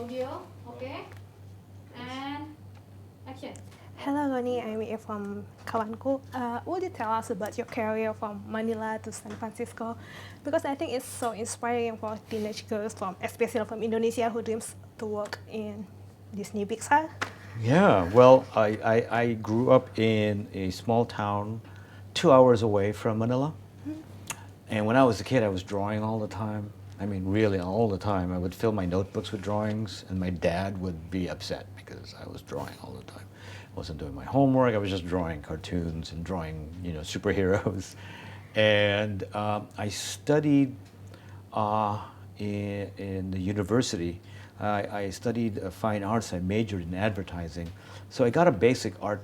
audio. Okay. And action. Hello, Ronnie. I'm here from Kawanku. Would you tell us about your career from Manila to San Francisco? Because I think it's so inspiring for teenage girls, especially from Indonesia, who dreams to work in Disney Pixar. Yeah, well, I grew up in a small town 2 hours away from Manila. And when I was a kid, I was drawing all the time. I mean, really, all the time. I would fill my notebooks with drawings, and my dad would be upset because I was drawing all the time. I wasn't doing my homework. I was just drawing cartoons and drawing, superheroes. And I studied in the university. I studied fine arts. I majored in advertising. So I got a basic art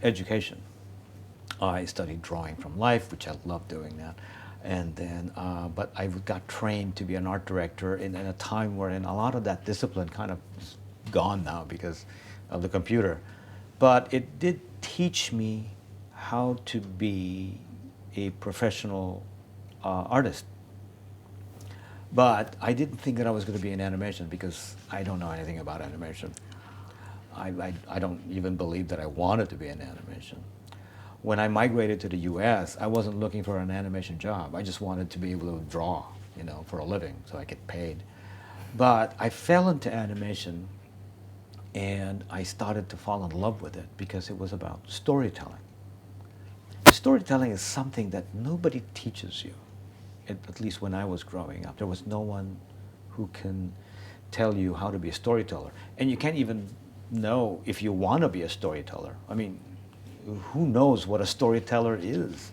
education. I studied drawing from life, which I love doing that. And then, but I got trained to be an art director in a time wherein a lot of that discipline kind of is gone now because of the computer. But it did teach me how to be a professional artist. But I didn't think that I was going to be in animation because I don't know anything about animation. I don't even believe that I wanted to be in animation. When I migrated to the US, I wasn't looking for an animation job. I just wanted to be able to draw, for a living so I get paid. But I fell into animation and I started to fall in love with it because it was about storytelling. Storytelling is something that nobody teaches you, at least when I was growing up. There was no one who can tell you how to be a storyteller. And you can't even know if you want to be a storyteller. I mean, who knows what a storyteller is?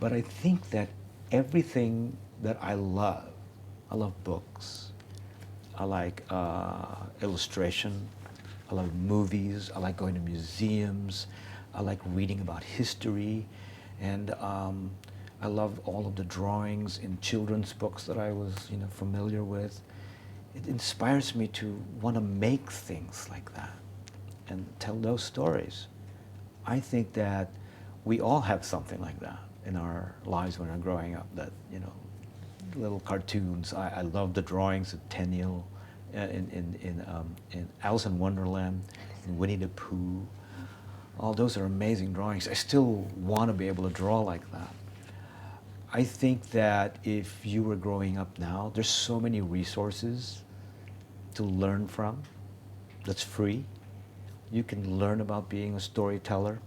But I think that everything that I love books, I like illustration, I love movies, I like going to museums, I like reading about history, and I love all of the drawings in children's books that I was familiar with. It inspires me to want to make things like that and tell those stories. I think that we all have something like that in our lives when we're growing up, that, little cartoons. I love the drawings of Tenniel in Alice in Wonderland, in Winnie the Pooh. All those are amazing drawings. I still want to be able to draw like that. I think that if you were growing up now, there's so many resources to learn from that's free. You can learn about being a storyteller.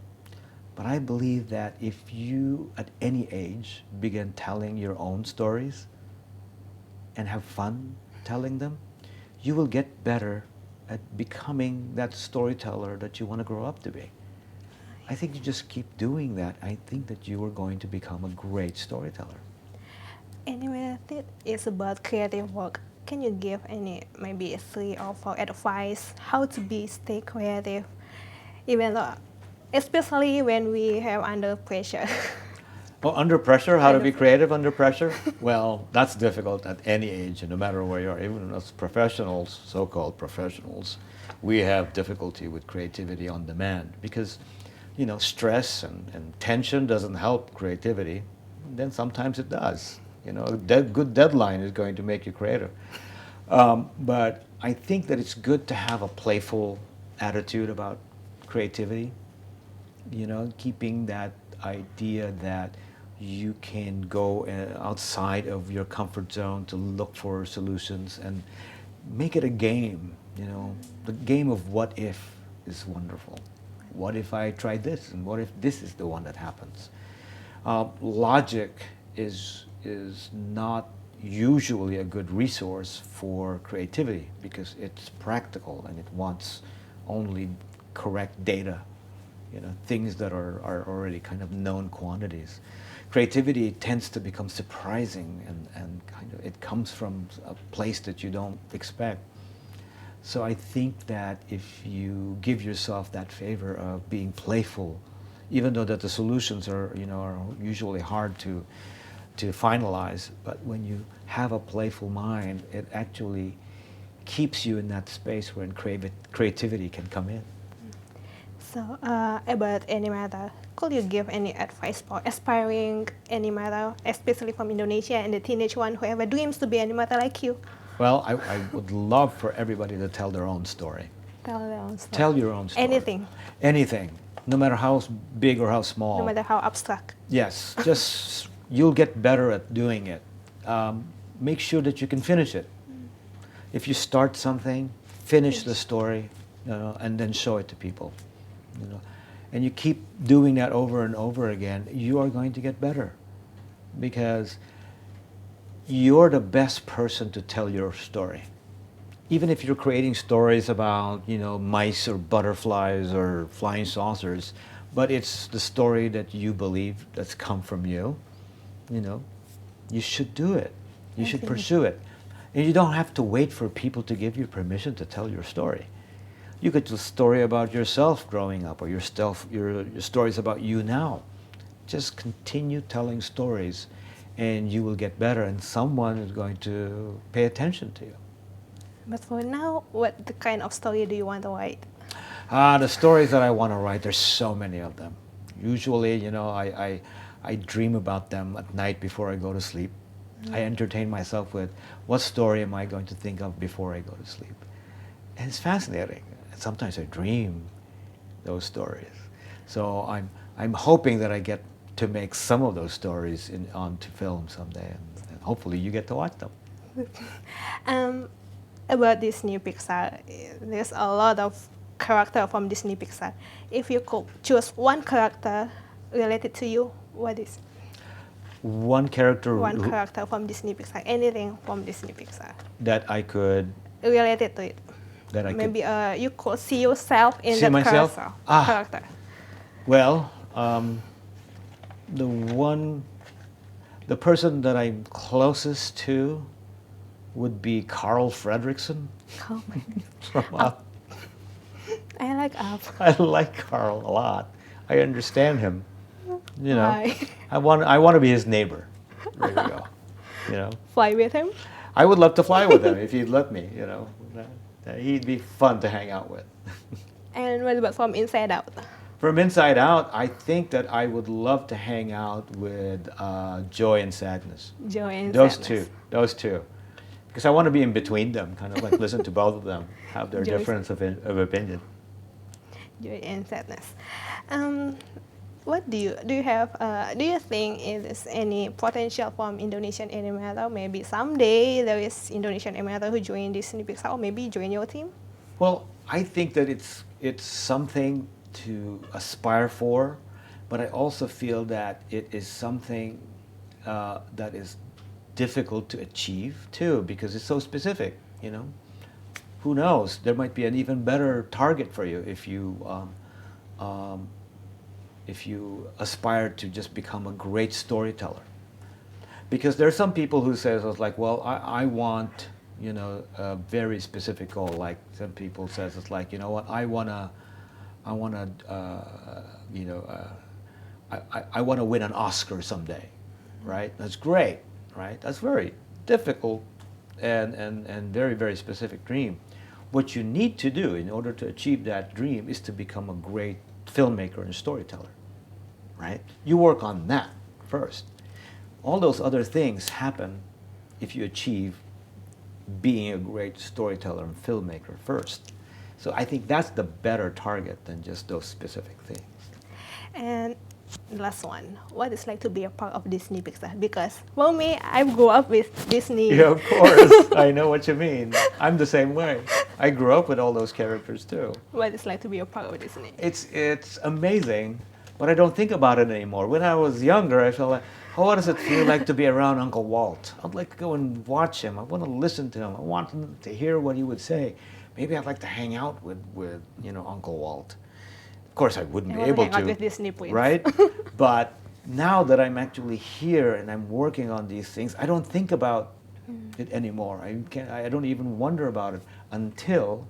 But I believe that if you, at any age, begin telling your own stories and have fun telling them, you will get better at becoming that storyteller that you want to grow up to be. I think you just keep doing that. I think that you are going to become a great storyteller. Anyway, it is about creative work. Can you give maybe 3 or 4 advice how to stay creative, even though, especially when we have under pressure? Oh, under pressure? How to be creative under pressure? Well, that's difficult at any age, and no matter where you are. Even as professionals, so-called professionals, we have difficulty with creativity on demand because, stress and tension doesn't help creativity. Then sometimes it does. A good deadline is going to make you creative. But I think that it's good to have a playful attitude about creativity, keeping that idea that you can go outside of your comfort zone to look for solutions and make it a game. The game of what if is wonderful. What if I try this, and what if this is the one that happens? Logic is not usually a good resource for creativity because it's practical and it wants only correct data, things that are already kind of known quantities. Creativity tends to become surprising and kind of, it comes from a place that you don't expect. So I think that if you give yourself that favor of being playful, even though that the solutions are usually hard to finalize, but when you have a playful mind, it actually keeps you in that space where creativity can come in. So, about animator, could you give any advice for aspiring animator, especially from Indonesia and the teenage one who have dreams to be animator like you? Well, I would love for everybody to tell their own story. Tell their own story. Tell your own story. Anything, Anything, no matter how big or how small. no matter how abstract. Yes, just you'll get better at doing it. Make sure that you can finish it. If you start something, finish the story, and then show it to people. And you keep doing that over and over again, you are going to get better, because you're the best person to tell your story. Even if you're creating stories about, mice or butterflies or flying saucers, but it's the story that you believe that's come from you, you should do it. You should pursue it. And you don't have to wait for people to give you permission to tell your story. You could tell a story about yourself growing up, or your stories about you now. Just continue telling stories, and you will get better, and someone is going to pay attention to you. But for now, what the kind of story do you want to write? The stories that I want to write, there's so many of them. Usually, I dream about them at night before I go to sleep. I entertain myself with, what story am I going to think of before I go to sleep? And it's fascinating. Sometimes I dream those stories. So I'm hoping that I get to make some of those stories onto film someday, and hopefully you get to watch them. About Disney Pixar, there's a lot of character from Disney Pixar. If you could choose one character related to you, what is? One character From Disney Pixar, anything from Disney Pixar that I could related to it. that I Maybe could you could see yourself in see that myself? character. Well, the person that I'm closest to would be Carl Fredrickson. Oh my From Up. I like Up. I like Carl a lot. I understand him. Why? I want to be his neighbor. There you go. Fly with him? I would love to fly with him if he'd let me. He'd be fun to hang out with. And what about from Inside Out? From Inside Out, I think that I would love to hang out with Joy and Sadness. Joy and Those Sadness. Those two. Because I want to be in between them, kind of like listen to both of them, have their Joy- difference of opinion. Joy and Sadness. What do you have? Do you think is any potential from Indonesian animator? Maybe someday there is Indonesian animator who join Disney Pixar, or maybe join your team. Well, I think that it's something to aspire for, but I also feel that it is something that is difficult to achieve too, because it's so specific. Who knows? There might be an even better target for you if you aspire to just become a great storyteller. Because there are some people who say, well, I want, a very specific goal. Like some people says, it's like, I wanna win an Oscar someday, right? That's great, right? That's very difficult and very, very specific dream. What you need to do in order to achieve that dream is to become a great filmmaker and storyteller, right? You work on that first. All those other things happen if you achieve being a great storyteller and filmmaker first. So I think that's the better target than just those specific things. And last one, what it's like to be a part of Disney Pixar? Because for me, I grew up with Disney. Yeah, of course. I know what you mean. I'm the same way. I grew up with all those characters too. What it's like to be a part of Disney? It's amazing, but I don't think about it anymore. When I was younger, I felt like, oh, what does it feel like to be around Uncle Walt? I'd like to go and watch him. I want to listen to him. I want to hear what he would say. Maybe I'd like to hang out with Uncle Walt. Of course, I wouldn't be able hang out to, with Disney, please. right? But now that I'm actually here and I'm working on these things, I don't think about it anymore. I don't even wonder about it until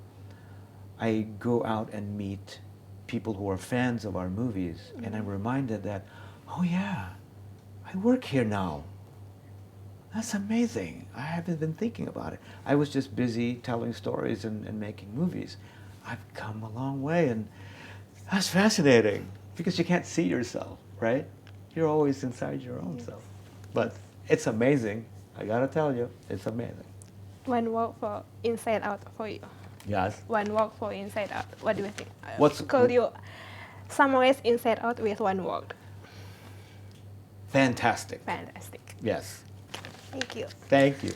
I go out and meet people who are fans of our movies, and I'm reminded that, oh yeah, I work here now. That's amazing. I haven't been thinking about it. I was just busy telling stories and making movies. I've come a long way, and that's fascinating because you can't see yourself, right? You're always inside your own self. But it's amazing. I gotta tell you, it's amazing. One word for inside out for you. Yes. One word for inside out. What do you think? What's- Could you summarize inside out with one word? Fantastic. Fantastic. Yes. Thank you. Thank you.